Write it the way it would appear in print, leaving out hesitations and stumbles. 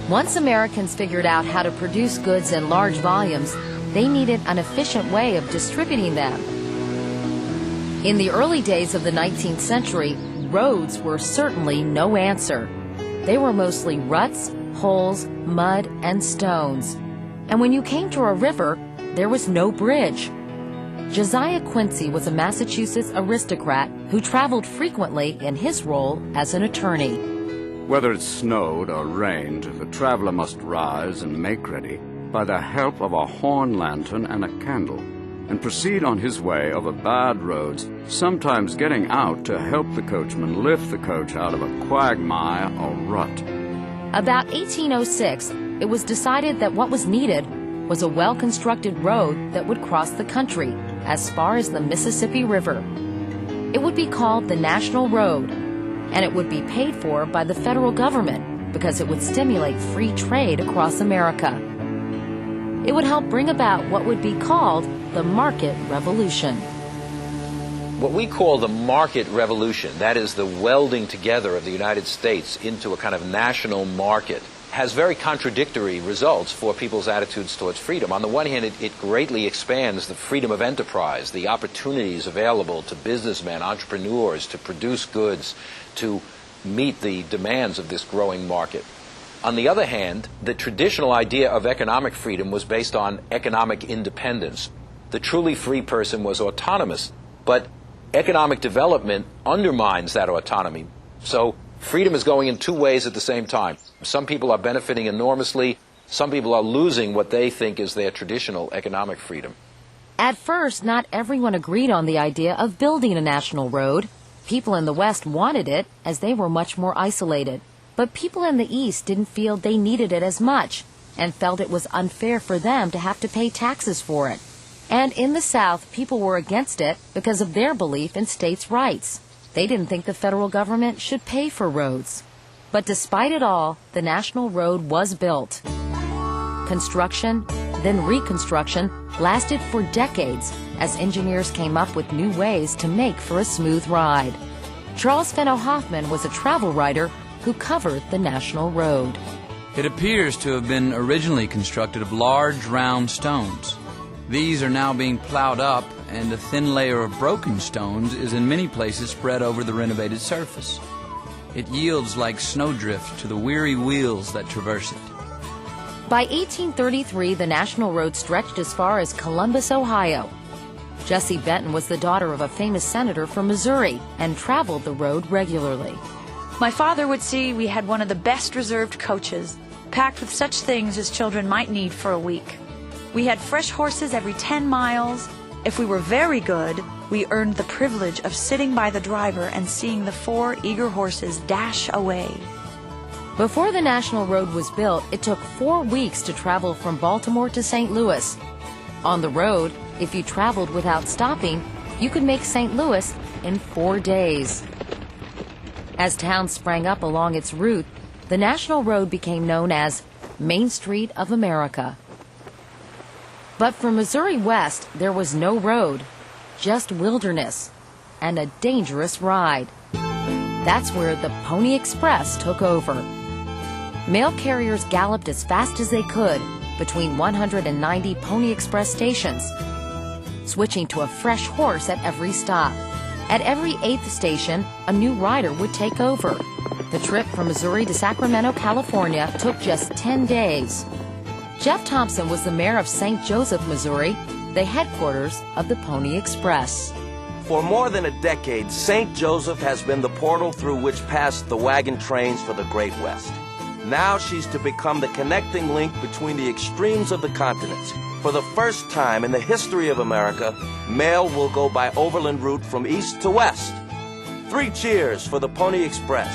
Once Americans figured out how to produce goods in large volumes, they needed an efficient way of distributing them. In the early days of the 19th century, roads were certainly no answer. They were mostly ruts, holes, mud, and stones. And when you came to a river, there was no bridge. Josiah Quincy was a Massachusetts aristocrat who traveled frequently in his role as an attorney. Whether it snowed or rained, the traveler must rise and make ready by the help of a horn lantern and a candle, and proceed on his way over bad roads, sometimes getting out to help the coachman lift the coach out of a quagmire or rut. About 1806, it was decided that what was needed was a well-constructed road that would cross the country as far as the Mississippi River. It would be called the National Road, and it would be paid for by the federal government because it would stimulate free trade across America. It would help bring about what would be called the market revolution. What we call the market revolution, that is the welding together of the United States into a kind of national market, has very contradictory results for people's attitudes towards freedom. On the one hand, it greatly expands the freedom of enterprise, the opportunities available to businessmen, entrepreneurs to produce goods, to meet the demands of this growing market. On the other hand, the traditional idea of economic freedom was based on economic independence. The truly free person was autonomous, but economic development undermines that autonomy. So freedom is going in two ways at the same time. Some people are benefiting enormously. Some people are losing what they think is their traditional economic freedom. At first, not everyone agreed on the idea of building a national road. People in the West wanted it as they were much more isolated. But people in the East didn't feel they needed it as much and felt it was unfair for them to have to pay taxes for it. And in the South, people were against it because of their belief in states' rights. They didn't think the federal government should pay for roads. But despite it all, the National Road was built. Construction, then reconstruction, lasted for decades as engineers came up with new ways to make for a smooth ride. Charles Fenno Hoffman was a travel writer who covered the National Road. It appears to have been originally constructed of large, round stones. These are now being plowed up, and a thin layer of broken stones is in many places spread over the renovated surface. It yields like snowdrift to the weary wheels that traverse it. By 1833, the National Road stretched as far as Columbus, Ohio. Jessie Benton was the daughter of a famous senator from Missouri and traveled the road regularly. My father would see we had one of the best reserved coaches, packed with such things as children might need for a week. We had fresh horses every 10 miles. If we were very good, we earned the privilege of sitting by the driver and seeing the 4 eager horses dash away. Before the National Road was built, it took 4 weeks to travel from Baltimore to St. Louis. On the road, if you traveled without stopping, you could make St. Louis in 4 days. As towns sprang up along its route, the National Road became known as Main Street of America. But for Missouri West, there was no road, just wilderness, and a dangerous ride. That's where the Pony Express took over. Mail carriers galloped as fast as they could between 190 Pony Express stations, switching to a fresh horse at every stop. At every 8th station, a new rider would take over. The trip from Missouri to Sacramento, California took just 10 days. Jeff Thompson was the mayor of St. Joseph, Missouri, the headquarters of the Pony Express. For more than a decade, St. Joseph has been the portal through which passed the wagon trains for the Great West. Now she's to become the connecting link between the extremes of the continents. For the first time in the history of America, mail will go by overland route from east to west. 3 cheers for the Pony Express.